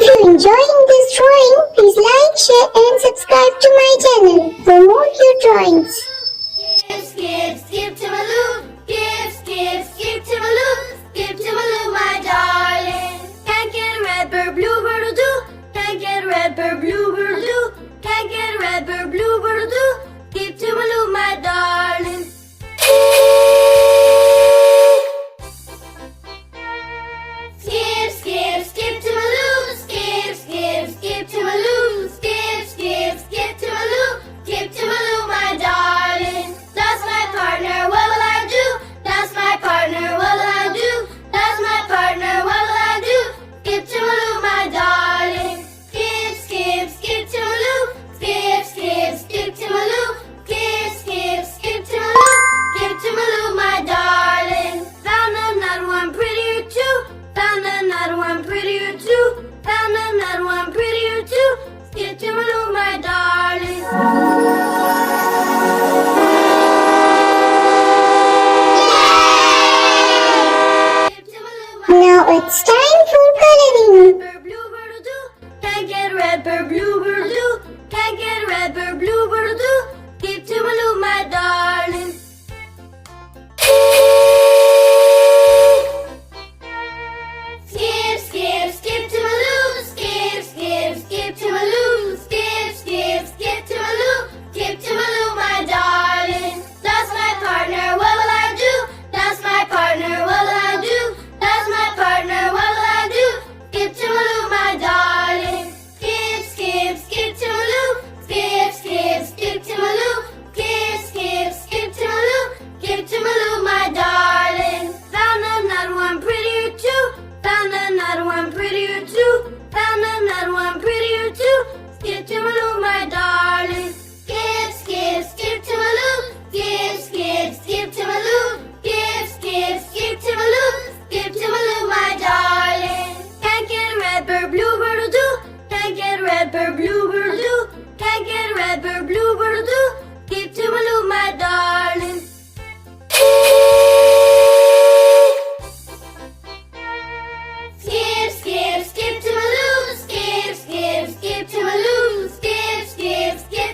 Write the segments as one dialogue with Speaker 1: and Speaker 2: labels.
Speaker 1: you're enjoying this drawing, please like, share and subscribe to my channel for more cute drawings.
Speaker 2: Skip to Maloo, skip to Maloo, skip to Maloo, my darling. Can't get a red bird, bluebird will do. Can't get a red bird, bluebird will do. Can't get a red bird, bluebird will do. Skip to Maloo, my darling. Skip to Maloo, skip to Maloo, skip to Maloo, skip to Maloo, my darling. That's my partner, what will I do? That's my partner, what will I do? That's my partner, what will I do? Skip to Maloo, my darling. Skip to Maloo, skip to Maloo, skip to Maloo, skip to Maloo, my darling. Found another one prettier too. Found another one prettier too. Found another one prettier too. Skip to Maloo, my darling.
Speaker 1: Now it's time for coloring.
Speaker 2: Can't get a red bird, bluebird do. Can't get a red bird, bluebird do. Skip to Maloo, my darling. Skip to Maloo, skip to Maloo, skip to Maloo, skip to Maloo, my darling. That's my partner, what will I do? That's my partner, what will I do? That's my partner, what will I do? Skip to Maloo, my darling. Skip to Maloo, skip to Maloo, skip to Maloo, skip to Maloo, my darling. Found another one prettier too. Found another one prettier too. Found another one prettier too. Skip to Maloo, my darling. Skip to Maloo. Skip to Maloo. Skip to Maloo. Skip to Maloo, my darling. Can't get a red bird, bluebird will do. Can't get a red bird, bluebird will do. Can't get a red bird, bluebird will do. Skip to Maloo, my darling. Skip to Maloo, skip to Maloo, skip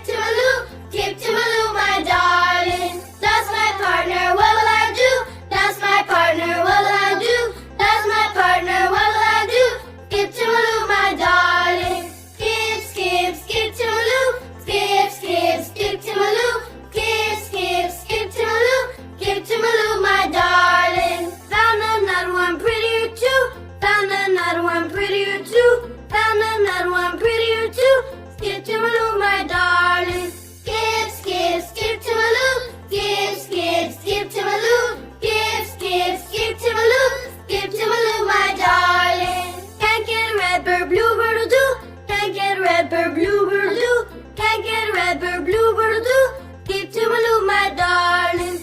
Speaker 2: to Maloo, skip to Maloo, my darling. That's my partner, what will I do? That's my partner, what will I do? That's my partner, what will I do? Skip to Maloo, my darling. Skip to Maloo, skip to Maloo, skip to Maloo, skip to Maloo, my darling. Found another one prettier too. Found another one prettier too. Found another one prettier too. Skip to Maloo, my darling. Skip to Maloo. Skip to Maloo. Skip to Maloo. Skip to Maloo, my darling. Can't get a red bird, bluebird will do. Can't get a red bird, bluebird will do. Can't get a red bird, bluebird will do. Skip to Maloo, my darling.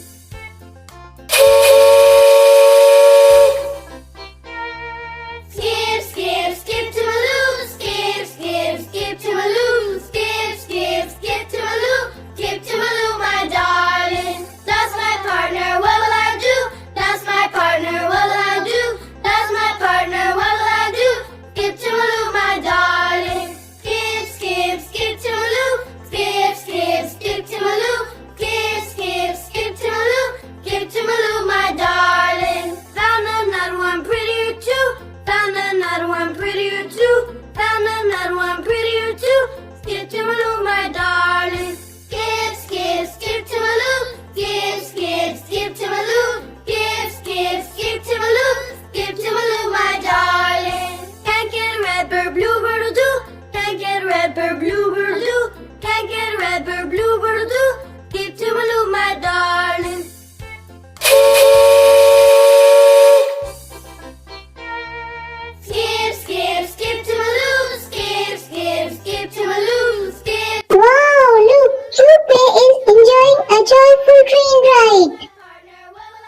Speaker 2: Skip to Maloo, skip to Maloo, skip to Maloo, skip to Maloo, my darling. That's my partner, what will I do? That's my partner, what will I do? That's my partner, what will I do? Skip to Maloo, my darling. Skip to Maloo, skip to Maloo, skip to Maloo, skip to Maloo, my darling. Found another one prettier too. Found another one prettier too. Found another one prettier too. Skip to Maloo, my darling. Skip to Maloo. Skip to Maloo. Skip to Maloo. Skip to Maloo, my darling. Can't get a red bird, bluebird will do. Can't get a red bird, bluebird will do. Can't get a red bird, bluebird will do. Skip to Maloo, my darling. Skip to Maloo, skip to Maloo, skip.
Speaker 1: Wow, look, Cute Bear is enjoying a joyful train ride.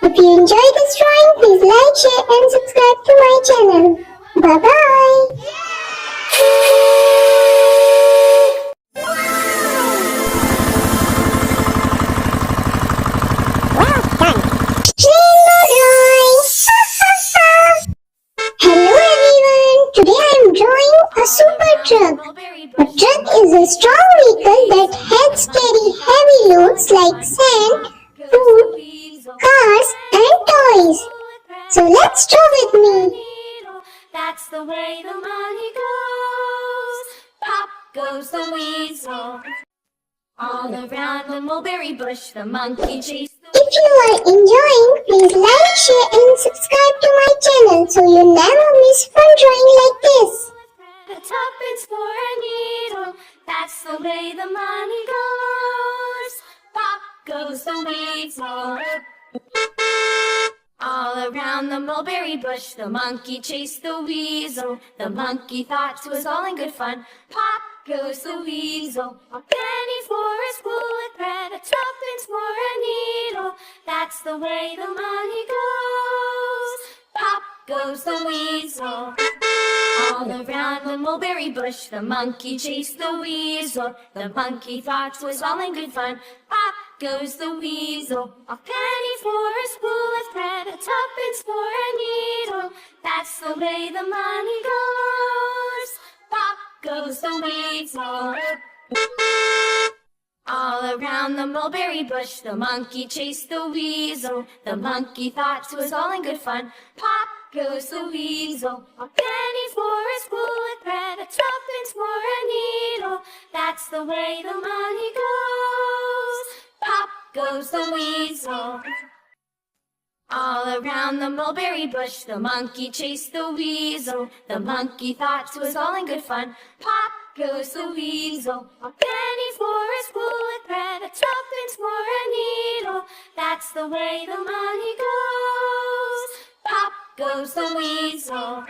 Speaker 1: If you enjoy this drawing, please like, share and subscribe to my channel. Bye-bye. Rainbow drawing. Hello everyone. Today I am drawing a truck. A truck is a strong vehicle that helps carry heavy loads like sand, food, cars, and toys. So let's draw with me.
Speaker 2: That's the way the money goes. Pop goes the weasel. All around the mulberry bush, the monkey chased the
Speaker 1: If you are enjoying, please like, share, and subscribe to my channel so you never miss fun drawing like this.
Speaker 2: The tuppence for a needle. That's the way the money goes. Pop goes the weasel. All around the mulberry bush, the monkey chased the weasel. The monkey thought it was all in good fun. Pop goes the weasel. A penny for a spool of thread, a tuppence for a needle. That's the way the money goes. Pop goes the weasel. All around the mulberry bush, the monkey chased the weasel. The monkey thought it was all in good fun. Pop goes the weasel. A penny for a spool of thread, a tuppence for a needle. That's the way the money goes. Pop goes the weasel. All around the mulberry bush, the monkey chased the weasel. The monkey thought it was all in good fun. Pop goes the weasel. A penny for a spool of thread, a tuppence for a needle. That's the way the money goes. Pop goes the weasel. All around the mulberry bush, the monkey chased the weasel. The monkey thought it was all in good fun. Pop goes the weasel. A penny for a spool of thread, a tuppence for a needle. That's the way the money goes. Pop goes the weasel.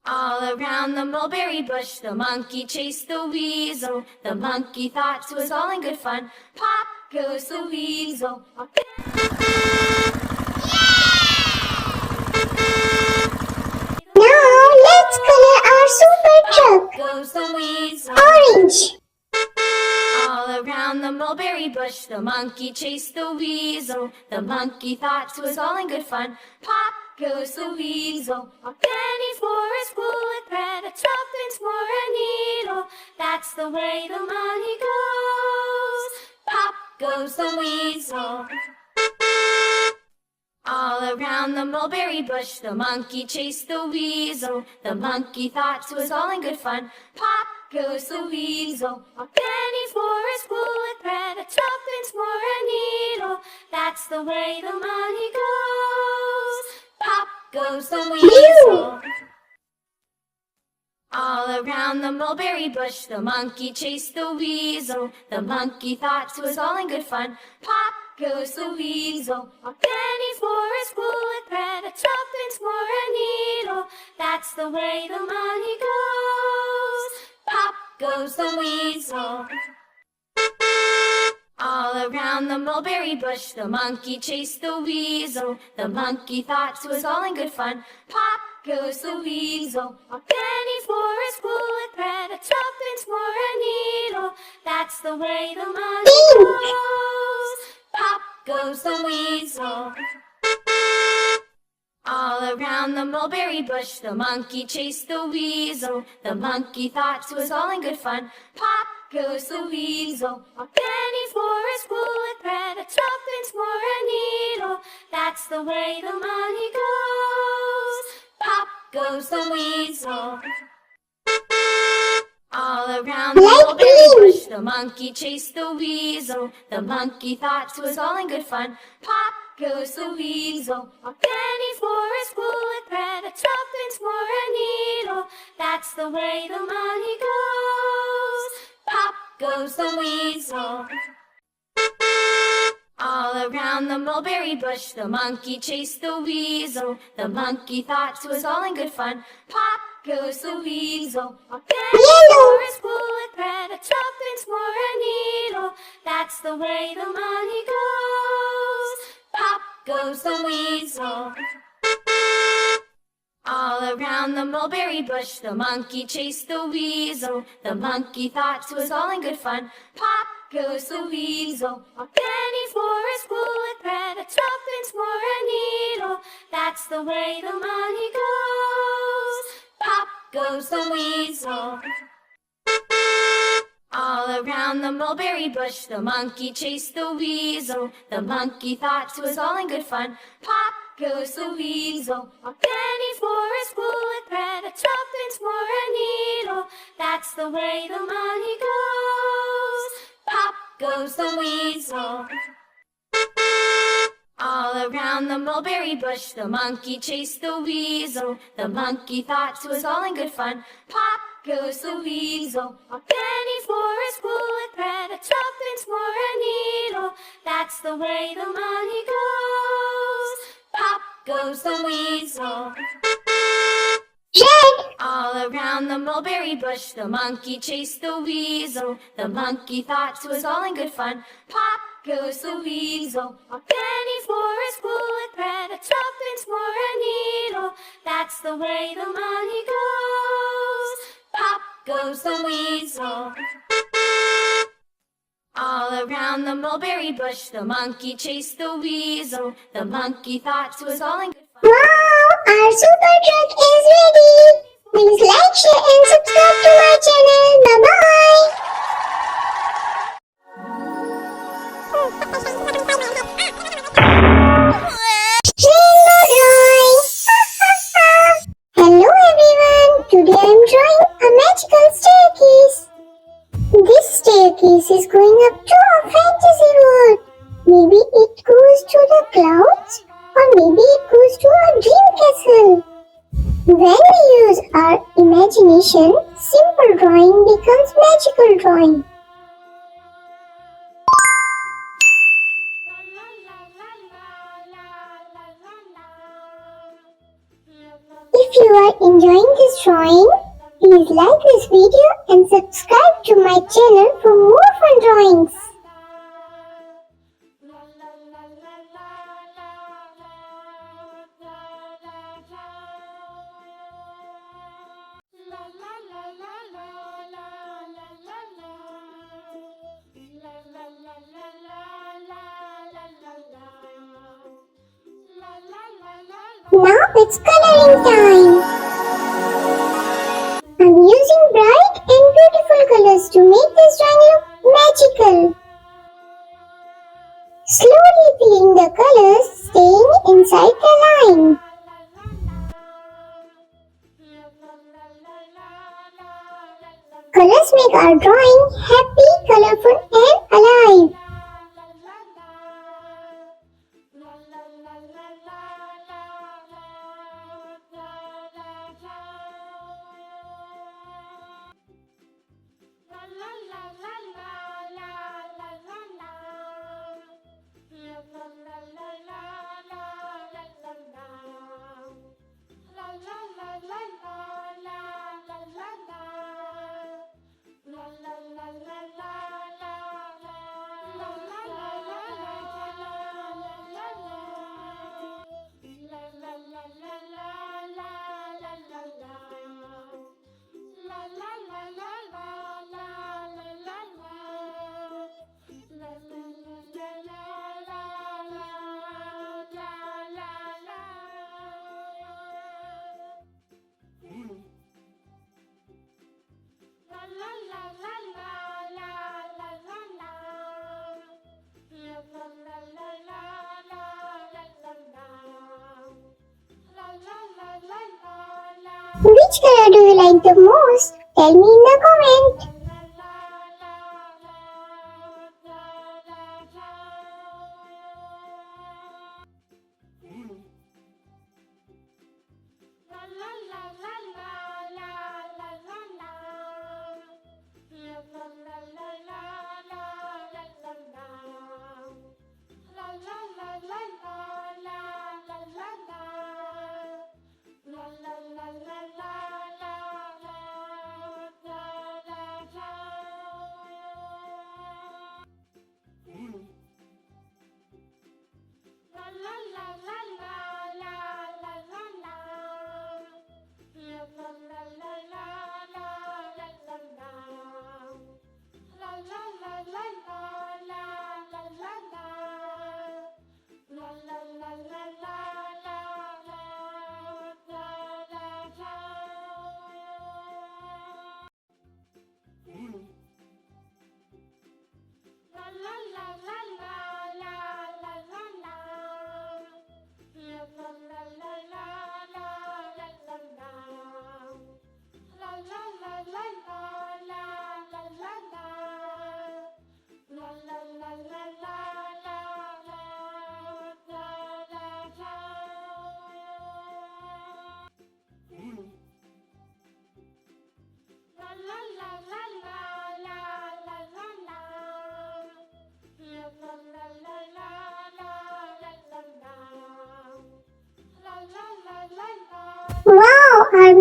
Speaker 2: All around the mulberry bush, the monkey chased the weasel. The monkey thought it was all in good fun. Pop goes the weasel.
Speaker 1: Now let's color our super truck.
Speaker 2: Goes the weasel.
Speaker 1: Orange.
Speaker 2: All around the mulberry bush, the monkey chased the weasel. The monkey thought it was all in good fun. Pop goes the weasel. A penny for a spool of thread, a tuppence for a needle. That's the way the money goes. Pop goes the weasel. All around the mulberry bush, the monkey chased the weasel. The monkey thought it was all in good fun. Pop goes the weasel. A penny for a spool of thread, a tuppence for a needle. That's the way the money goes. Pop goes the weasel. All around the mulberry bush, the monkey chased the weasel. The monkey thought it was all in good fun. Pop goes the weasel. A penny for a spool of thread, a tuppence for a needle. That's the way the money goes. Pop goes the weasel. All around the mulberry bush, the monkey chased the weasel. The monkey thought it was all in good fun. Pop goes the weasel. A penny for a spool of thread, a tuppence for a needle. That's the way the money goes. Pop goes the weasel. All around the mulberry bush, the monkey chased the weasel. The monkey thought it was all in good fun. Pop goes the weasel. A penny for a spool of thread, a tuppence for a needle. That's the way the money goes. Pop goes the weasel. All around the mulberry bush, the monkey chased the weasel. The monkey thought it was all in good fun. Pop goes the weasel. A penny for a spool of thread, a tuppence for a needle. That's the way the money goes. Pop goes the weasel. All around the mulberry bush, the monkey chased the weasel. The monkey thought it was all in good fun. Pop goes the weasel. A penny for a spool of thread, a tuppence for a needle. That's the way the money goes. Pop goes the weasel. All around the mulberry bush, the monkey chased the weasel. The monkey thought it was all in good fun. Pop goes the weasel. A penny for a spool of thread, a tuppence for a needle. That's the way the money goes. Pop goes the weasel. All around the mulberry bush, the monkey chased the weasel. The monkey thought 'twas all in good fun. Pop goes the weasel. A penny for a spool of thread, a tuppence for a needle. That's the way the money goes. Pop goes the weasel. All around the mulberry bush, the monkey chased the weasel. The monkey thought 'twas all in good fun. Pop goes the weasel. A penny for a spool of thread, a tuppence for a needle. That's the way the money goes. Pop goes the weasel.
Speaker 1: Red.
Speaker 2: All around the mulberry bush, the monkey chased the weasel. The monkey thought 'twas all in good fun. Pop goes the weasel. A penny for a spool of thread, a tuppence for a needle. That's the way the money goes. Pop goes the weasel. All around the mulberry bush, the monkey chased the weasel. The monkey thought 'twas all in good fun.
Speaker 1: Wow, our super truck is ready. Please like, share and subscribe to my channel. Bye-bye. Rainbow drawing. Hello everyone. Today I am drawing a magical staircase. This staircase is going up to a fantasy world. Maybe it goes to the clouds, or maybe it goes to a dream castle. When we use our imagination, simple drawing becomes magical drawing. If you are enjoying this drawing, please like this video and subscribe to my channel for more fun drawings. Now it's coloring time. I'm using bright and beautiful colors to make this drawing look magical. Slowly filling the colors, staying inside the line. Colors make our drawing happy, colorful and alive. Which color do you like the most? Tell me in the comment.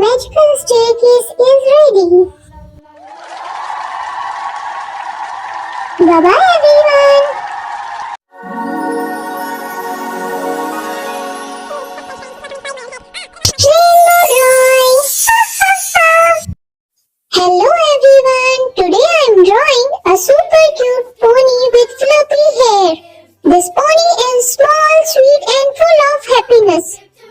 Speaker 1: magical staircase is ready. Bye-bye everyone. Rainbow drawing. Hello everyone. Today I am drawing a super cute pony with fluffy hair. This pony is small, sweet and full of happiness.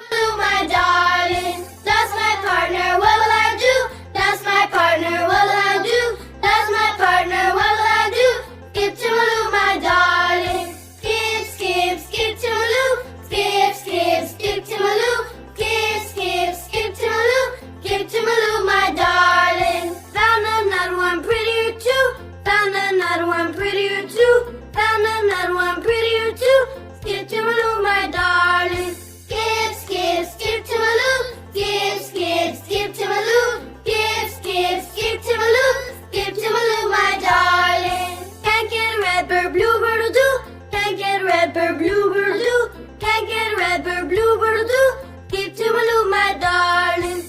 Speaker 2: Blue, my darling, that's my partner. What will I do? That's my partner. What will I do? That's my partner. What will I do? Skip to Maloo, my darling. Skip, skip, skip to Maloo. Skip, skip, skip to Maloo. Skip, skip, skip to Maloo. Skip to Maloo, my darling. Found another one prettier too. Found another one prettier too. Found another one prettier too. Skip to Maloo, my darling. Skip, skip, skip to Maloo. Skip, skip, skip to Maloo. Skip, skip, skip to Maloo. Skip to Maloo, my darling. Can't get a red bird, bluebird will do. Can't get a red bird, bluebird will do. Can't get a red bird, bluebird will do. Skip to Maloo, my darling.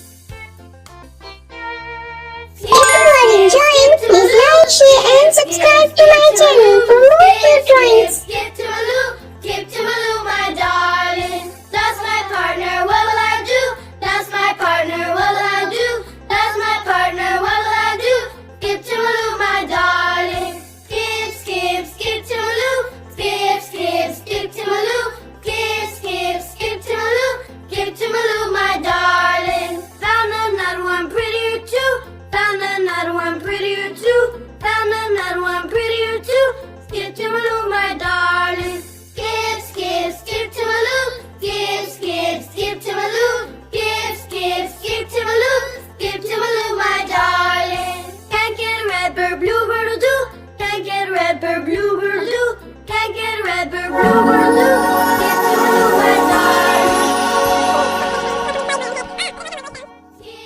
Speaker 1: If you are enjoying, please like, share and subscribe to my channel for more cute drawings.
Speaker 2: Skip to Maloo, skip to Maloo, my darling. That's my partner, what will I do? That's my partner, what will I do? That's my partner, what will I do? Skip to Maloo, my darling. Skip, skip, skip to Maloo. Skip, skip, skip to Maloo. Skip, skip, skip to Maloo. Skip to Maloo, my darling. Found another one prettier too. Found another one prettier too. Found another one prettier too. Skip to Maloo, my darling. Skip, skip, skip to Maloo. Skip, skip, skip to Maloo. Skip, skip, skip to Maloo. Skip to Maloo, my darling. Can't get a red bird, bluebird will do. Can't get a red bird, bluebird will do. Can't get a red bird, bluebird will do. Skip to Maloo, my darling.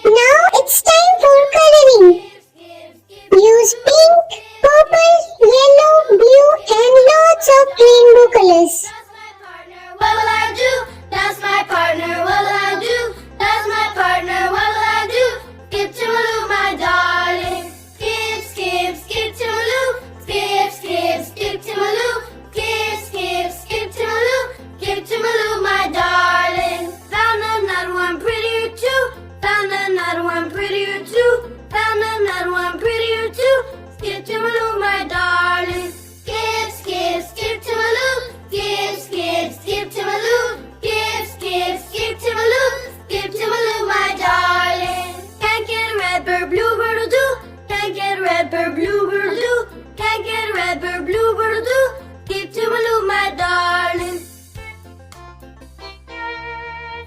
Speaker 1: Now it's time for coloring. Use pink, purple, yellow, blue and lots of rainbow colors.
Speaker 2: What will I do? That's my partner. What will I do? That's my partner. What will I do? Skip to Maloo, my darling. Skip, skip, skip to Maloo. Skip, skip, skip to Maloo. Skip, skip, skip to Maloo. Skip to Maloo, my darling. Found another one prettier too. Found another one prettier too. Found another one prettier too. Skip to Maloo, my darling. Skip, skip, skip to Maloo. Skip, skip, skip to Maloo. Skip, skip, skip to Maloo. Skip to Maloo, my darling. Can't get a red bird, bluebird will do. Can't get a red bird, bluebird will do. Can't get a red bird, bluebird will do. Skip to Maloo, my darling.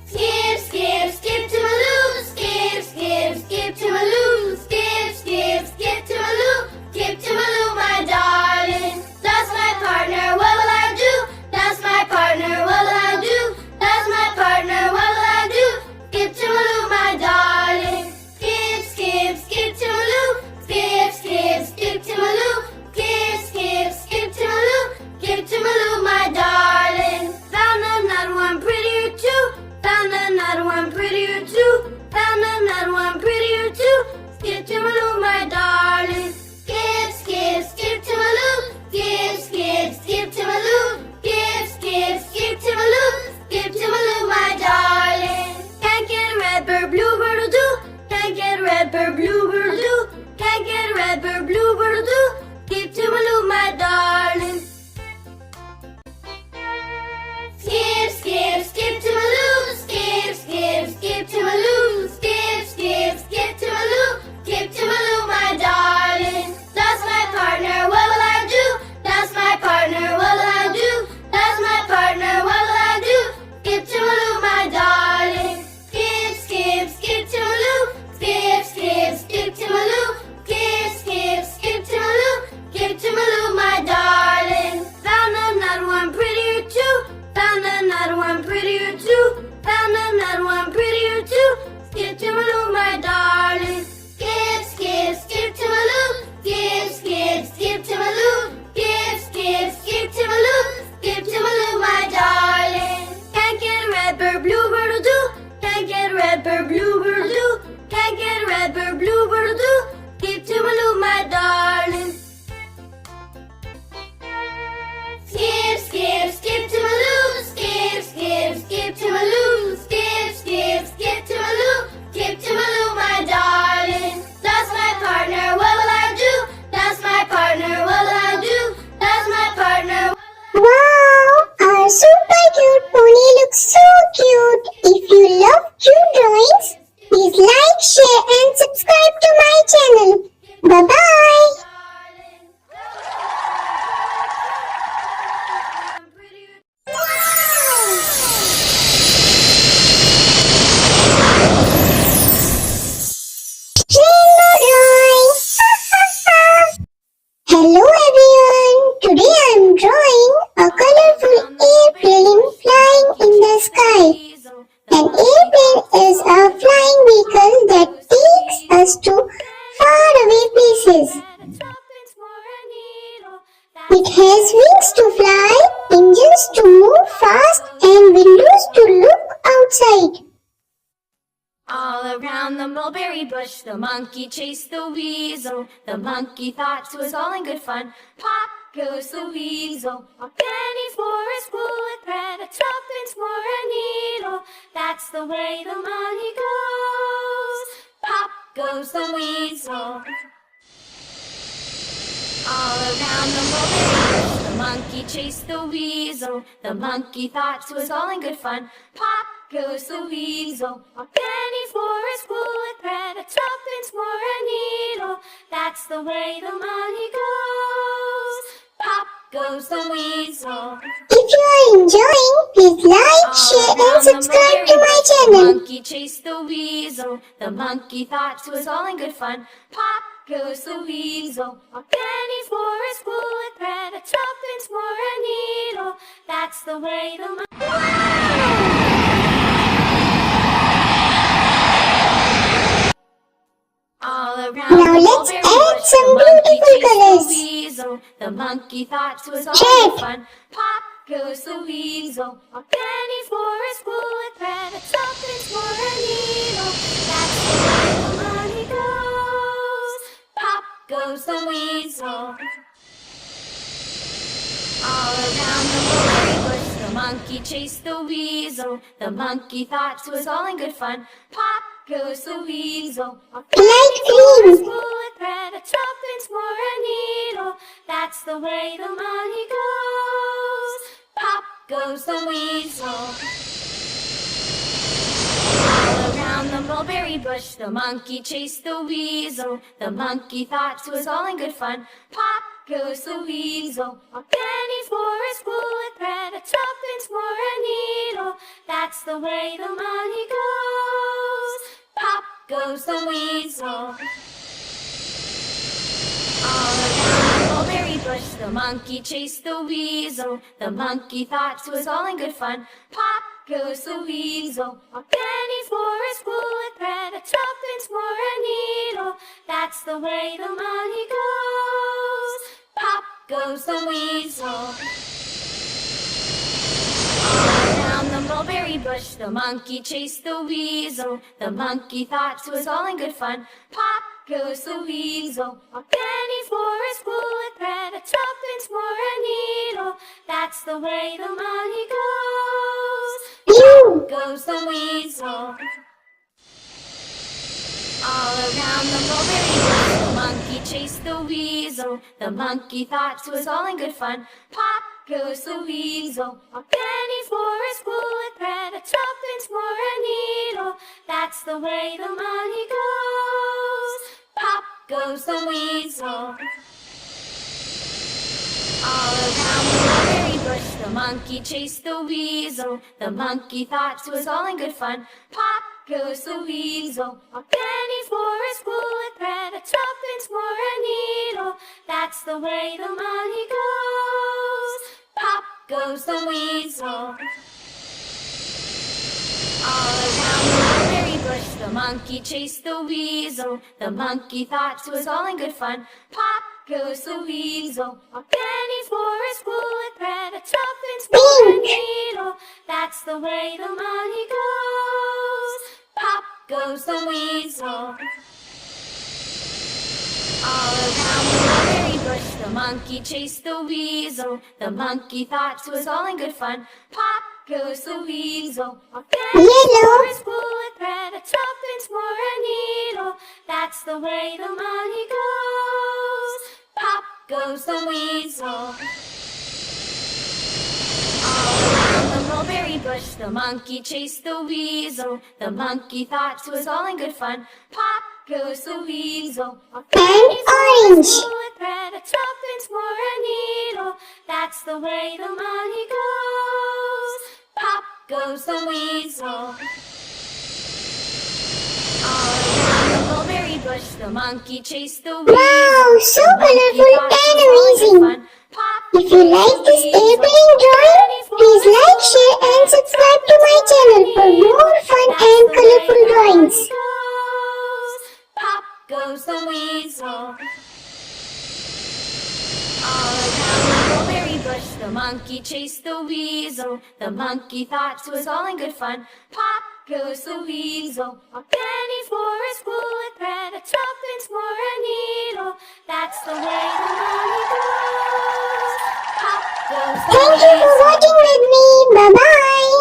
Speaker 2: Skip, skip, skip to Maloo. Skip, skip, skip to Maloo. Skip, skip, skip to Maloo. Skip to Maloo, my darling. That's my partner. What will I do? That's my partner. What will I do? That's my partner. What will I do? Skip to Maloo, my darling. Skip, skip, skip to Maloo. Skip, skip, skip to Maloo. Skip, skip, skip to Maloo. Skip to Maloo, my darling. Found another one prettier too. Found another one prettier too. Found another one prettier too. Skip to Maloo, my darling. Skip, skip, skip to Maloo. Skip, skip, skip to Maloo. Skip, skip, skip to Maloo. Skip to Maloo, my darling. Can't get a red bird, bluebird will do. Can't get a red bird, bluebird will do. Can't get a red bird, bluebird will do. Skip to Maloo, my darling. Skip, skip, skip to Maloo. Skip, skip, skip to Maloo. Skip, skip, skip to Maloo. Skip to Maloo, my darling. That's my partner. What will I do? That's my partner. What will I do? That's my partner. What will I do? Skip to Maloo, my darling. Skip, skip, skip to Maloo. Skip, skip, skip
Speaker 1: faraway places. It has wings to fly, engines to move fast, and windows to look outside.
Speaker 2: All around the mulberry bush, the monkey chased the weasel. The monkey thought 'twas all in good fun. Pop goes the weasel. A penny for a spool of thread, a tuppence for a needle. That's the way the money goes. Pop goes the weasel. All around the mulberry bush, the monkey chased the weasel. The monkey thought 'twas all in good fun. Pop goes the weasel. A penny for a spool of thread, a tuppence for a needle. That's the way the money goes. Pop goes the weasel.
Speaker 1: If you are enjoying, please like, share and subscribe to my
Speaker 2: The
Speaker 1: channel.
Speaker 2: monkey chased the weasel. The monkey thought 'twas all in good fun. Pop goes the weasel. A penny for a spool of thread, a tuppence for a needle. That's the way the All around
Speaker 1: Now
Speaker 2: the
Speaker 1: let's
Speaker 2: mulberry
Speaker 1: add
Speaker 2: bush,
Speaker 1: some
Speaker 2: the monkey
Speaker 1: beautiful
Speaker 2: chased
Speaker 1: colors.
Speaker 2: The weasel. The monkey thought 'twas all
Speaker 1: Red.
Speaker 2: in fun. Pop goes the weasel. A penny for a spool of thread, a tuppence for a needle. That's the way the money goes. Pop goes the weasel. All around the mulberry bush, the monkey chased the weasel. The monkey thought 'twas all in good fun. Pop goes the weasel. A
Speaker 1: Light
Speaker 2: for a
Speaker 1: green.
Speaker 2: spool of thread, a tuppence for a needle. That's the way the money goes. Pop goes the weasel. All around the mulberry bush, the monkey chased the weasel. The monkey thought 'twas all in good fun. Pop goes the weasel. A penny for a spool of thread, a tuppence for a needle. That's the way the money goes. Pop goes the weasel. All around the mulberry bush, the monkey chased the weasel. The monkey thought 'twas all in good fun. Pop goes the weasel. A penny for a spool of thread, a tuppence for a needle. That's the way the money goes. Pop goes the weasel. All around the mulberry bush, the monkey chased the weasel. The monkey thought 'twas all in good fun. Pop goes the weasel. A penny for a spool of thread, a tuppence for a needle. That's the way the money goes.
Speaker 1: Blue.
Speaker 2: Goes the weasel. All around the mulberry bush, the monkey chased the weasel. The monkey thought 'twas all in good fun. Pop goes the weasel. A penny for a spool of thread, a tuppence for a needle. That's the way the money goes. Pop goes the weasel. All around the mulberry bush, the monkey chased the weasel. The monkey thought 'twas all in good fun. Pop goes the weasel. A penny for a spool of thread, a tuppence for a needle. That's the way the money goes. Pop goes the weasel. All around the mulberry bush, the monkey chased the weasel. The monkey thought 'twas all in good fun. Pop goes the weasel. A penny for a spool of thread, a tuppence for a needle. That's the way the money goes. Pop goes the weasel. All around the mulberry bush, the monkey chased the weasel. The monkey thought 'twas all in good fun. Pop goes the weasel. A penny
Speaker 1: Yellow.
Speaker 2: for a spool of thread, a tuppence for a needle. That's the way the money goes. Pop goes the weasel. All around the mulberry bush, the monkey chased the weasel. The monkey thought 'twas all in good fun. Pop goes the weasel. A penny for a
Speaker 1: orange.
Speaker 2: spool of thread, a tuppence for a needle. That's the way the money goes. Pop goes the weasel. All around the mulberry bush, the monkey chased the weasel.
Speaker 1: Wow, so
Speaker 2: The monkey
Speaker 1: colorful
Speaker 2: thought 'twas
Speaker 1: and
Speaker 2: all in good
Speaker 1: amazing.
Speaker 2: fun. Pop
Speaker 1: If you like this airplane drawing, please like, share and subscribe to my channel for more fun and colorful drawings.
Speaker 2: Pop goes the weasel. All around the mulberry bush, the monkey chased the weasel. The monkey thought 'twas all in good fun. Pop goes the weasel. A penny for a spool of thread, a tuppence for a needle. That's the way the money goes. Pop goes the
Speaker 1: Thank you for
Speaker 2: weasel.
Speaker 1: watching with me. Bye-bye.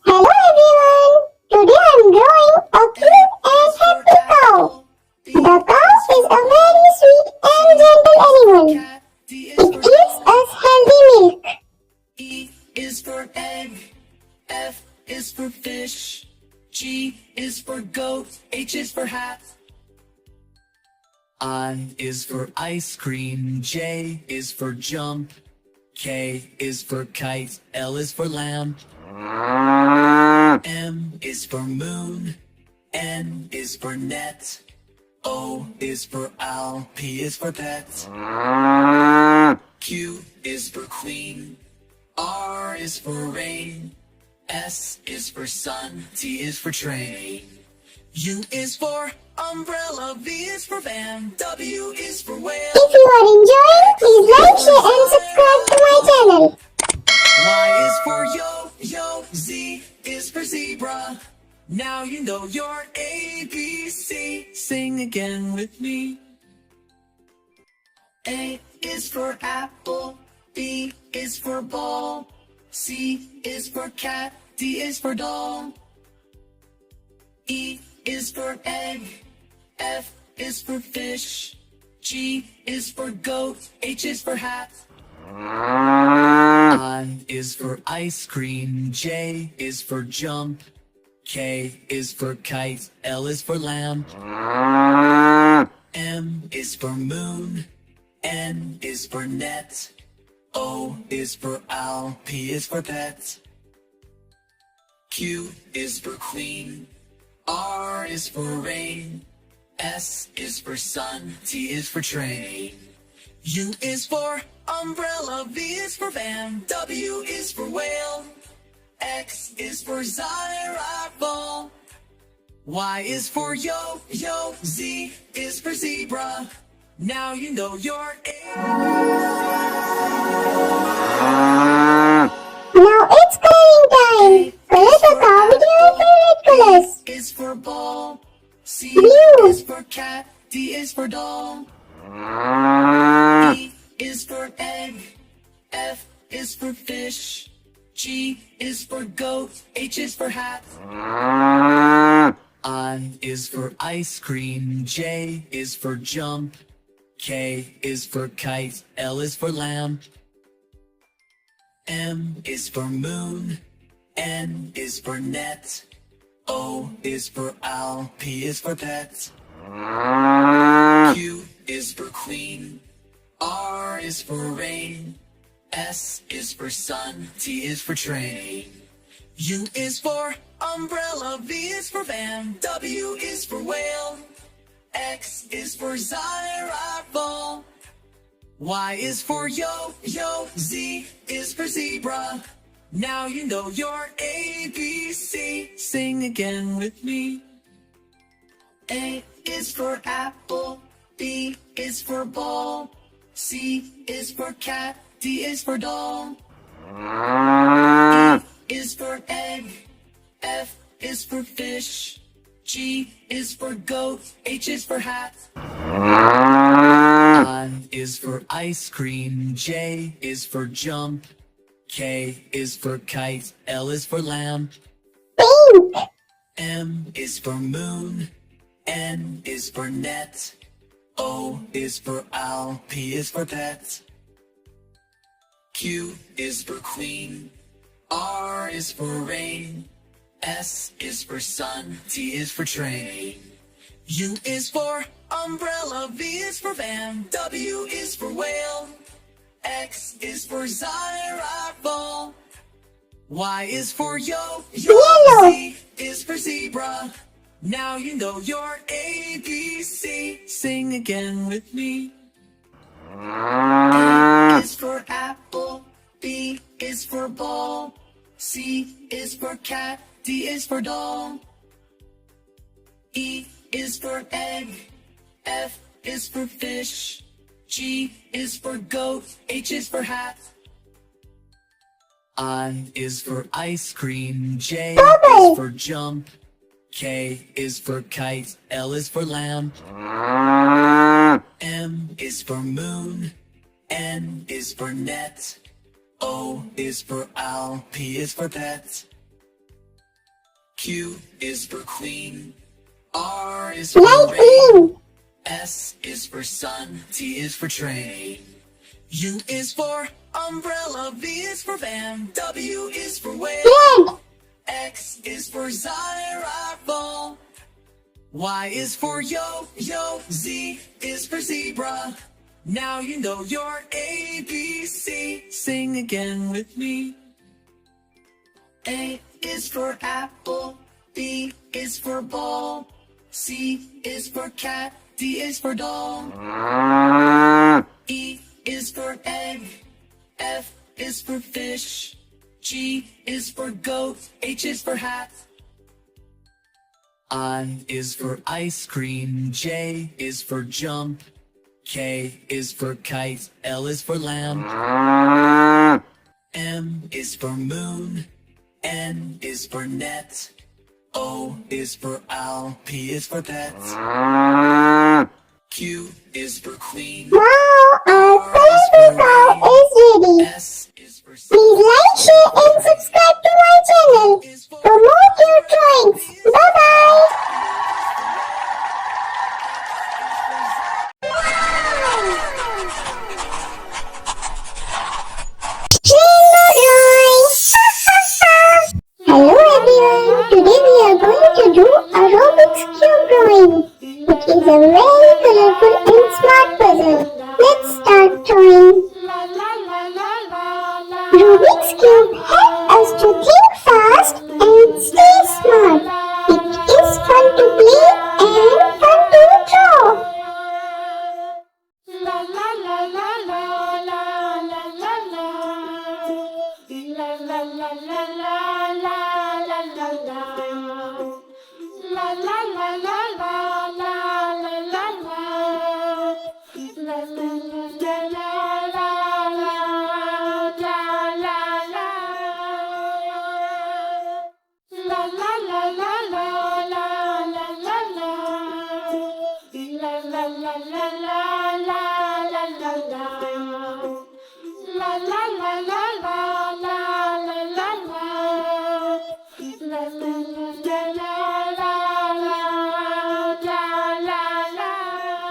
Speaker 1: Hello everyone. Today I'm drawing a cute and happy cow. The cow is a very sweet and gentle animal. It gives us healthy milk.
Speaker 3: E is for egg, F is for fish, G is for goat, H is for hat. I is for ice cream, J is for jump, K is for kite, L is for lamb. M is for moon, N is for net, O is for owl, P is for pet. Q is for queen, R is for rain, S is for sun, T is for train. U is for umbrella, V is for van, W is for whale,
Speaker 1: If you are enjoying, please like, share and subscribe to my channel.
Speaker 3: Y is for yo, Z is for zebra. Now you know your ABC. Sing again with me. A is for apple, B is for ball, C is for cat, D is for doll. E is for egg, F is for fish, G is for goat, H is for hat. I is for ice cream, J is for jump, K is for kite, L is for lamb. M is for moon, N is for net, O is for owl, P is for pet. Q is for queen, R is for rain, S is for sun, T is for train. U is for umbrella, V is for van, W is for whale, X is for xylophone. Y is for yo, Z is for zebra. Now you know your
Speaker 1: Now it's coloring time. Color the cow with your favorite colors.
Speaker 3: is for ball, C
Speaker 1: Blue.
Speaker 3: is for cat, D is for doll. E is for egg, F is for fish, G is for goat, H is for hat. I is for ice cream, J is for jump, K is for kite, L is for lamb. M is for moon, N is for net, O is for owl, P is for pet. Q is for queen, R is for rain, S is for sun, T is for train. U is for umbrella, V is for van, W is for whale, X is for xylophone. Y is for yo, Z is for zebra. Now you know your ABC. Sing again with me. A is for apple, B is for ball, C is for cat, D is for doll. E is for egg, F is for fish, G is for goat, H is for hat. I is for ice cream, J is for jump, K is for kite, L is for lamb.
Speaker 1: Pink.
Speaker 3: M is for moon, N is for net, O is for owl, P is for pet. Q is for queen, R is for rain, S is for sun, T is for train. U is for umbrella, V is for van, W is for whale, X is for xylophone. Y is for yo,
Speaker 1: Yellow.
Speaker 3: Z is for zebra. Now you know your ABC. Sing again with me. A is for apple, B is for ball. C is for cat. D is for doll. E is for egg. F is for fish. G is for goat. H is for hat. I is for ice cream. J is for jump. K is for kite. L is for lamb. M is for moon. N is for net. O is for owl. P is for pet. Q is for queen. R is for
Speaker 1: Light
Speaker 3: rain.
Speaker 1: green.
Speaker 3: S is for sun. T is for train. U is for umbrella. V is for van. W is for whale.
Speaker 1: Red.
Speaker 3: X is for xylophone. Y is for yo-yo. Z is for zebra. Now you know your ABC. Sing again with me. A is for apple. B is for ball. C is for cat. D is for doll. E is for egg. F is for fish. G is for goat. H is for hat. I is for ice cream. J is for jump. K is for kite. L is for lamb. M is for moon. N is for net. O is for owl. P is for pet. Q is for queen.
Speaker 1: Wow, our colorful cow is ready.
Speaker 3: S is for
Speaker 1: Please like, share, and subscribe to my channel for more cute drawings. Bye bye. Hello everyone, today we are going to do a Rubik's Cube drawing. It is a very colorful and smart puzzle. Let's start drawing. Rubik's Cube helps us to think fast and stay smart. It is fun to play and fun to draw.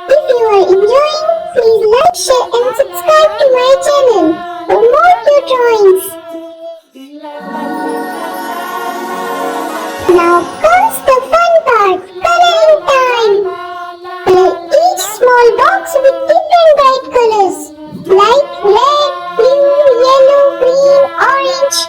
Speaker 1: If you are enjoying, please like, share and subscribe to my channel for more cute drawings. Now comes the fun part, coloring time. Color each small box with different bright colors like red, blue, yellow, green, orange.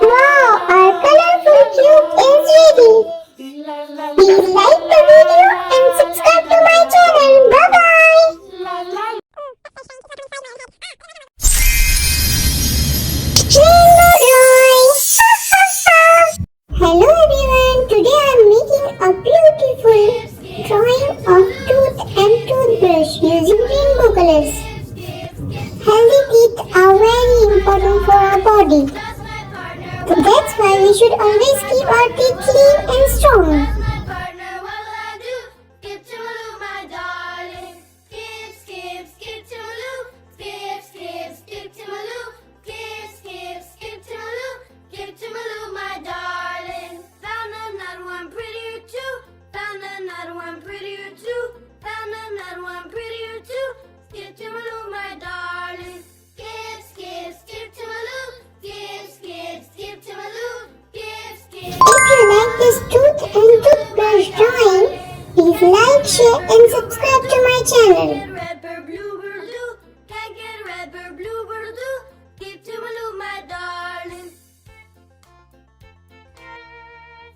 Speaker 1: Wow, our colorful cube is ready. Please like the video and subscribe to my channel. Bye bye. Rainbow drawing. Hello everyone. Today I am making a beautiful drawing of tooth and toothbrush using rainbow colors. Healthy teeth are very important for our body. So that's why we should always keep our teeth clean and strong.
Speaker 2: My partner, what will I do? Skip to Maloo, my darling. Skip, skip, skip to Maloo. Skip, skip, skip to Maloo. Skip, skip, skip to Maloo. Skip to Maloo, my darling. Found another one prettier too. Found another one prettier too. Found another one prettier too. Skip to Maloo, my darling. Skip, skip, skip to Maloo. Skip, skip, skip to Maloo. Skip, skip.
Speaker 1: If you like this tooth and toothbrush drawing, please like, share and subscribe to my channel.
Speaker 2: Red bird, blue bird, blue. Can't get red bird, blue bird, blue. Skip to Maloo, my darling.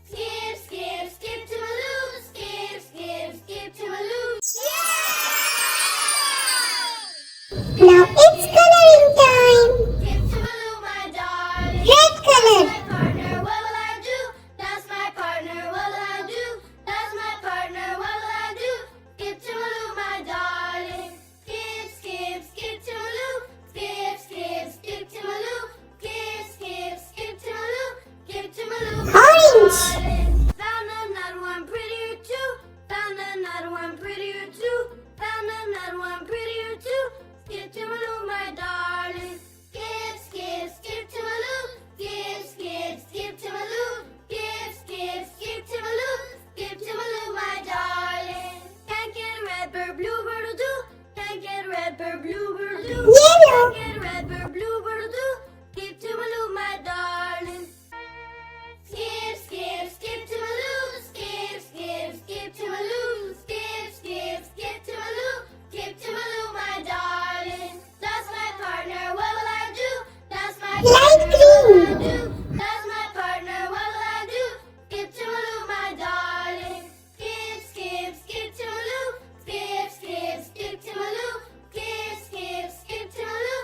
Speaker 2: Skip, skip, skip to Maloo. Skip, skip, skip to Maloo.
Speaker 1: Now it's coloring time.
Speaker 2: Skip to Maloo, my darling.
Speaker 1: Red color.
Speaker 2: My partner, what will I do? That's my partner, what will I do? That's my partner, what will I do? Skip to Maloo, my darling. Skip, skip, skip to Maloo. Skip, skip, skip to Maloo. Skip, skip, skip to Maloo. Skip to Maloo, my
Speaker 1: Orange.
Speaker 2: darling. Found another one prettier too. Found another one prettier too. Found another one prettier too. Skip to Maloo, my darling. Skip, skip, skip to Maloo. Skip, skip, skip to Maloo. Skip, skip, skip to Maloo. Skip to Maloo, my darling. Can't get red bird, blue bird do. Can't get red bird, blue bird do.
Speaker 1: Yellow.
Speaker 2: Can't get red bird, blue bird do. Skip to Maloo, my darling. Skip, skip, skip to Maloo. Skip, skip, skip to Maloo. Skip, skip, skip to Maloo. Skip to Maloo, my darling. That's my partner, what will I do? That's my
Speaker 1: Light
Speaker 2: partner, what will I
Speaker 1: green.
Speaker 2: do? That's my partner, what will I do? Skip to Maloo, my darling. Skip, skip, skip to Maloo. Skip, skip, skip to Maloo. Skip, skip, skip to Maloo.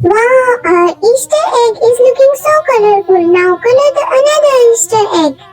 Speaker 1: Wow, our Easter egg is looking so colorful. Now color the another Easter egg.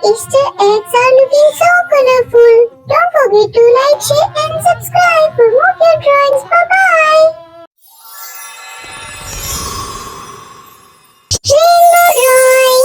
Speaker 1: Easter eggs are looking so colorful. Don't forget to like, share and subscribe for more cute drawings. Bye-bye. Rainbow drawing.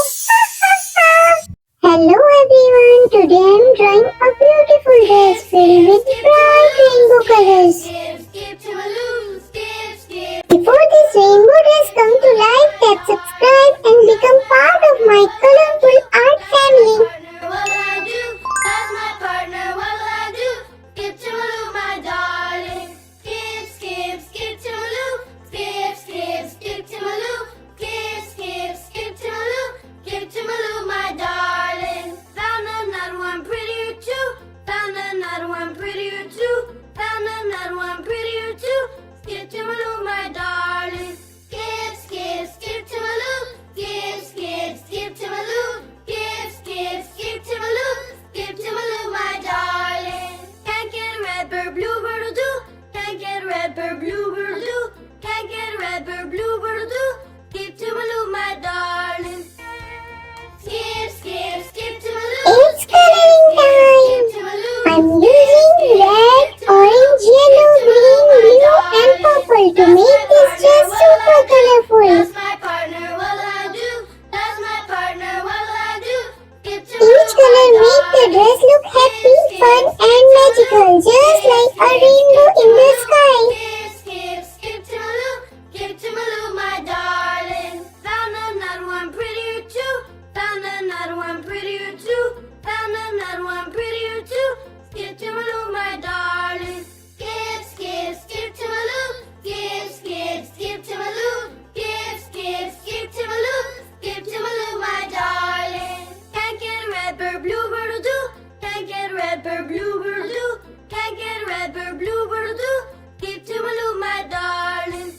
Speaker 1: Hello everyone. Today I'm drawing a beautiful dress filled with bright rainbow colors.
Speaker 2: Skip, skip to my loo, skip, skip.
Speaker 1: Before this rainbow dress come to life, tap subscribe and become part of my colorful art family.
Speaker 2: Partner, what will I do? That's my partner, what will I do? Skip to my loo, my darling. Skip, skip, skip to my loo. Skip, skip, skip to my loo. Skip, skip, skip to my loo. Skip to my loo, my darling. Found another one prettier too. Found another one prettier too. Found another one prettier too. Skip to my loo, my darling. Skip, skip, skip to my loo. Skip, skip, skip to my loo. Skip, skip, skip to my loo. Skip to my loo, my darling. Can't get a red bird, bluebird will do. Can't get a red bird, bluebird will do. Can't get a red bird, bluebird will do. Skip to my loo, my darling. Skip, skip, skip to my loo.
Speaker 1: It's coloring time.
Speaker 2: Skip to my loo.
Speaker 1: I'm using red, orange, yellow, green, blue and purple to make this dress super colorful.
Speaker 2: That's my partner, what will I do? That's my partner, what will I do? Skip to my
Speaker 1: Each
Speaker 2: loo,
Speaker 1: color
Speaker 2: my
Speaker 1: makes the
Speaker 2: darling.
Speaker 1: dress look happy, fun and magical, just like a rainbow in the sky.
Speaker 2: Skip, skip, skip to my loo. Skip to my loo, my darling. Found another one prettier too. Found another one prettier too. Found another one prettier too. Skip to my loo, my darling. Skip, skip, skip to my loo. Skip, skip, skip to my loo. Skip, skip, skip to my loo. Skip to my loo, my darling. Can't get a red bird, bluebird will do. Can't get a red bird, bluebird will do. Can't get a red bird, bluebird will do. Skip to my loo, my darling.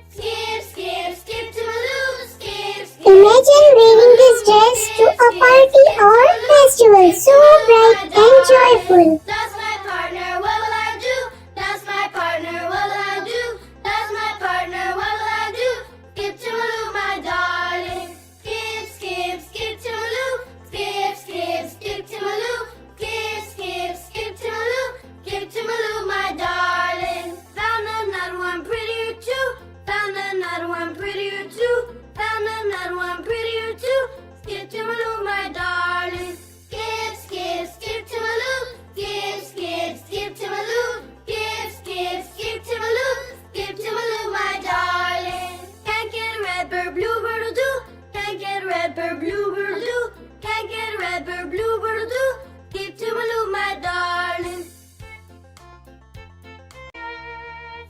Speaker 2: Skip, skip, skip to my loo. Skip, skip.
Speaker 1: Imagine wearing this dress to a party or festival, so bright and joyful.
Speaker 2: That's my partner, what will I do? That's my partner, what will I do? That's my partner, what will I do? Skip to my loo, my darling. Skip, skip, skip to my loo. Skip, skip, skip to my loo. Skip, skip, skip to my loo. Skip to my loo, my darling. Found another one prettier too. Found another one prettier too. Found another one prettier too. Skip to my loo, my darling. Skip, skip, skip to my loo. Skip, skip, skip to my loo. Skip, skip, skip to my loo. Skip to my loo, my darling. Can't get a red bird, bluebird will do. Can't get a red bird, bluebird will do. Can't get a red bird, bluebird will do. Skip to my loo, my darling.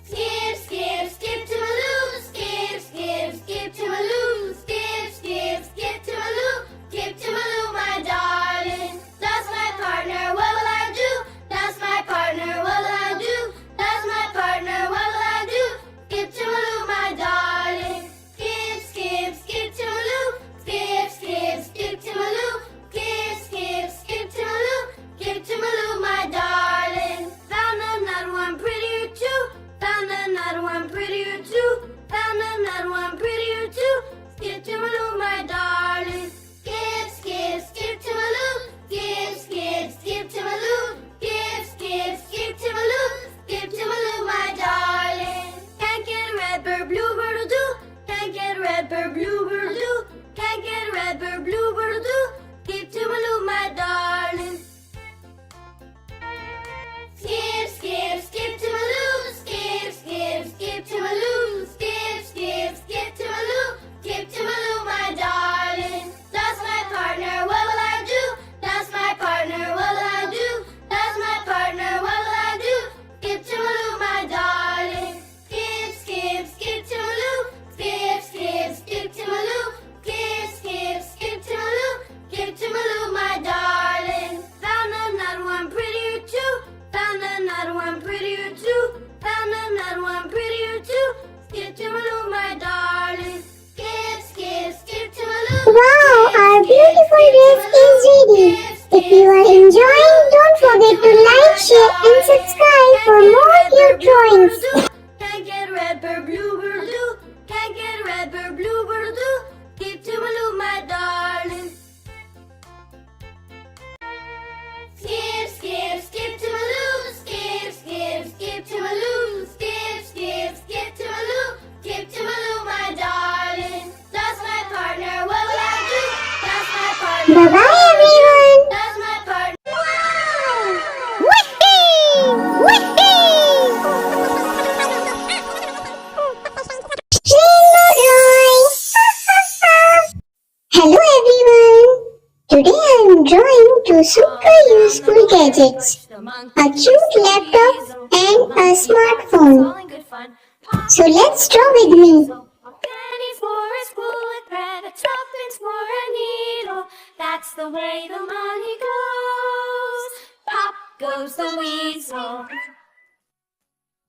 Speaker 2: Skip, skip, skip to my loo. Skip, skip, skip to my loo. Skip, skip, skip to my loo. Skip to my loo, my darling. That's my partner, what will I do? That's my partner, what will I do? That's my partner, what will I do? Skip to my loo, my darling. Skip, skip, skip to my loo. Skip, skip, skip to my loo. Skip, skip, skip to my loo. Skip to my loo, my darling. Found another one prettier too. Found another one prettier too. Found another one prettier too. Skip to my loo, my darling. Skip, skip, skip to my loo. Skip, skip, skip to my loo. Skip, skip, skip to my loo. Skip to my loo, my darling. Can't get a red bird, bluebird will do. Can't get a red bird, bluebird will do. Can't get a red bird, bluebird will do. Skip to my loo, my darling. Skip, skip, skip to my loo. Skip, skip, skip to my loo. Skip, skip, skip to my loo. Skip to my loo, my darling. That's my partner, what will I do? That's my partner, what will I do? That's my partner, what will I do? Skip to my loo, my darling. Skip, skip, skip to my loo. Skip, skip, skip to my loo. Skip, skip, skip to my loo. Skip to my loo, my darling. Found another one prettier too. Found another one prettier too. Found another one prettier too. Skip to my loo, my darling. Skip, skip, skip to my loo.
Speaker 1: Wow, our beautiful dress is ready. If you are enjoying, don't forget to like, share and subscribe for more cute drawings.
Speaker 2: Can't get a red bird, bluebird will do. Can't get a red bird, bluebird will do. Skip to my loo, my darling.
Speaker 1: Bye-bye everyone.
Speaker 2: Does my partner?
Speaker 1: Rainbow drawing. Hello everyone. Today I am drawing two super useful gadgets. A cute laptop and a smartphone. So let's draw with me.
Speaker 2: A penny for a spool with bread, a tuppence for a needle. That's the way the money goes. Pop goes the weasel.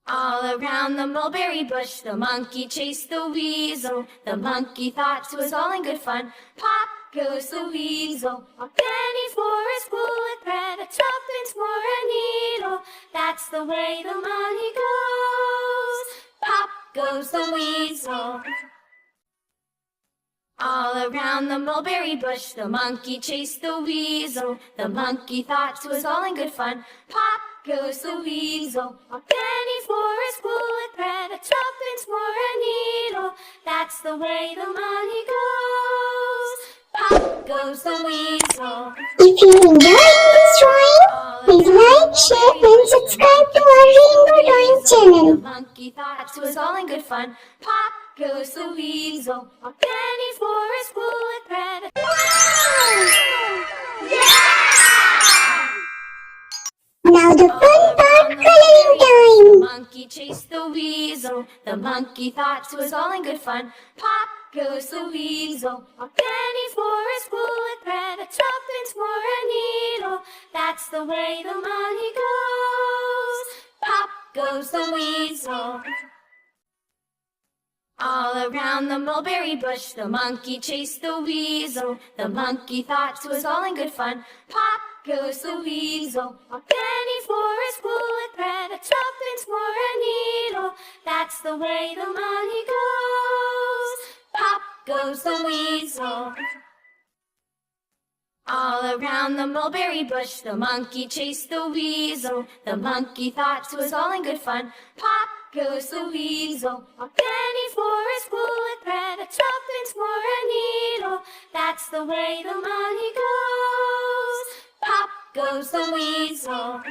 Speaker 2: All around the mulberry bush, the monkey chased the weasel. The monkey thought it was all in good fun. Pop goes the weasel. A penny for a spool with bread, a tuppence for a needle. That's the way the money goes. Pop goes the weasel. All around the mulberry bush, the monkey chased the weasel. The monkey thought it was all in good fun. Pop goes the weasel. A penny for a spool with bread, a tuppence for a needle. That's the way the money goes. Pop goes the weasel.
Speaker 1: If you enjoyed this drawing, please like, share and subscribe to our Rainbow Drawing channel.
Speaker 2: The monkey thought it was all in good fun. Pop goes the weasel. A penny for a spool with bread.
Speaker 1: Now the fun part, coloring
Speaker 2: The
Speaker 1: time.
Speaker 2: monkey chased the weasel. The monkey thought it was all in good fun. Pop goes the weasel. A penny for a spool with bread, a tuppence for a needle. That's the way the money goes. Pop goes the weasel. All around the mulberry bush, the monkey chased the weasel. The monkey thought it was all in good fun. Pop goes the weasel. A penny for a spool with bread, a tuppence for a needle. That's the way the money goes. Pop goes the weasel. All around the mulberry bush, the monkey chased the weasel. The monkey thought it was all in good fun. Pop goes the weasel. A penny for a spool with bread, a tuppence for a needle. That's the way the money goes. Pop goes the weasel.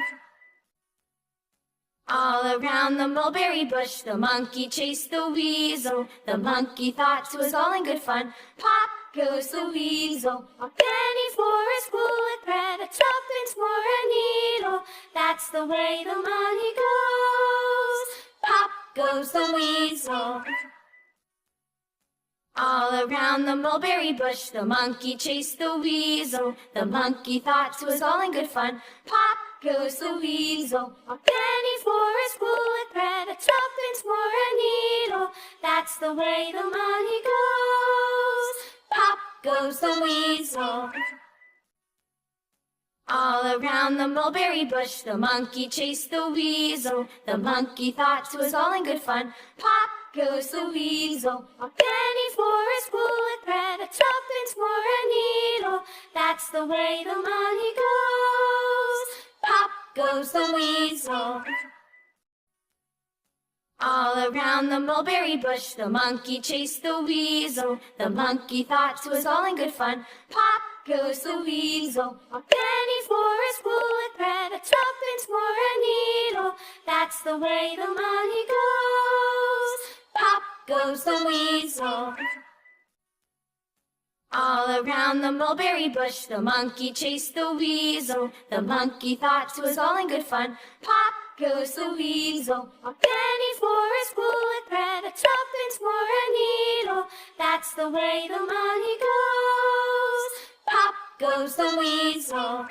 Speaker 2: All around the mulberry bush, the monkey chased the weasel. The monkey thought it was all in good fun. Pop goes the weasel. A penny for a spool with bread, a tuppence for a needle. That's the way the money goes. Pop goes the weasel. All around the mulberry bush, the monkey chased the weasel. The monkey thought it was all in good fun. Pop goes the weasel. A penny for a spool with bread, a tuppence for a needle. That's the way the money goes. Pop goes the weasel. All around the mulberry bush, the monkey chased the weasel. The monkey thought it was all in good fun. Pop goes the weasel. A penny for a spool with bread, a tuppence for a needle. That's the way the money goes. Pop goes the weasel. All around the mulberry bush, the monkey chased the weasel. The monkey thought it was all in good fun. Pop goes the weasel. A penny for a spool with bread, a tuppence for a needle. That's the way the money goes. Pop goes the weasel. All around the mulberry bush, the monkey chased the weasel. The monkey thought it was all in good fun. Pop goes the weasel. A penny for a spool with bread, a tuppence for a needle. That's the way the money goes. Pop goes the weasel.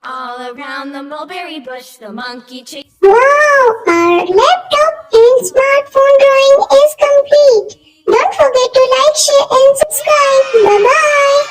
Speaker 2: All around the mulberry bush, the monkey chased.
Speaker 1: Wow, our laptop and smartphone drawing is complete. Don't forget to like, share and subscribe. Bye-bye.